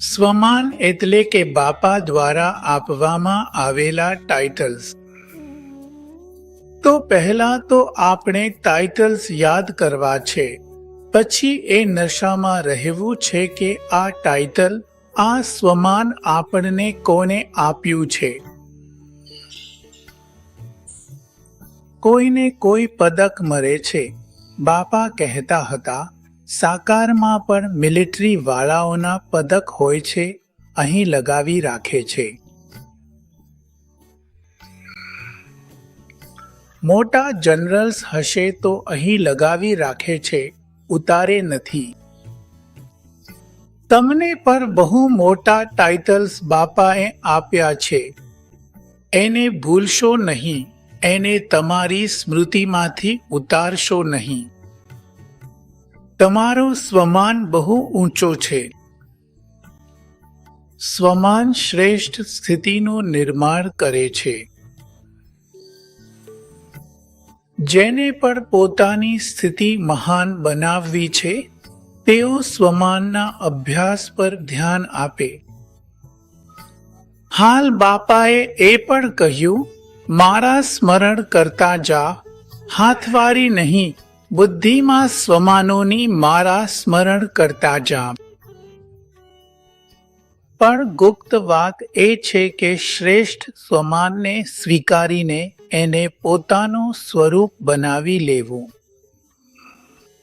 સ્વમાન એટલે કે બાપા દ્વારા આપવામાં આવેલા ટાઇટલ્સ. તો પહેલા તો આપણે ટાઇટલ્સ યાદ કરવા છે, પછી એ નશામાં રહેવું છે કે આ ટાઇટલ, આ સ્વમાન આપણને કોને આપ્યું છે. કોઈને કોઈ પદક મળે છે. બાપા કહેતા હતા, સાકારમાં પણ મિલિટરી વાળાઓના પદક હોય છે, અહીં લગાવી રાખે છે. મોટા જનરલ્સ હશે તો અહીં લગાવી રાખે છે, ઉતારે નથી. તમને પર બહુ મોટા ટાઇટલ્સ બાપાએ આપ્યા છે, એને ભૂલશો નહીં, એને તમારી સ્મૃતિમાંથી ઉતારશો નહીં. તમારો સ્વમાન બહુ ઊંચો છે. સ્વમાન શ્રેષ્ઠ સ્થિતિનું નિર્માણ કરે છે. જેને પણ પોતાની સ્થિતિ મહાન બનાવવી છે, તેઓ સ્વમાનના અભ્યાસ પર ધ્યાન આપે. હાલ બાપાએ એ પણ કહ્યું, મારા સ્મરણ કરતા જા, હાથવારી નહીં, બુદ્ધિમાં સ્વમાનોની મારા સ્મરણ કરતા જા. પણ ગુપ્ત વાત એ છે કે શ્રેષ્ઠ સ્વમાનને સ્વીકારીને એને પોતાનું સ્વરૂપ બનાવી લેવું.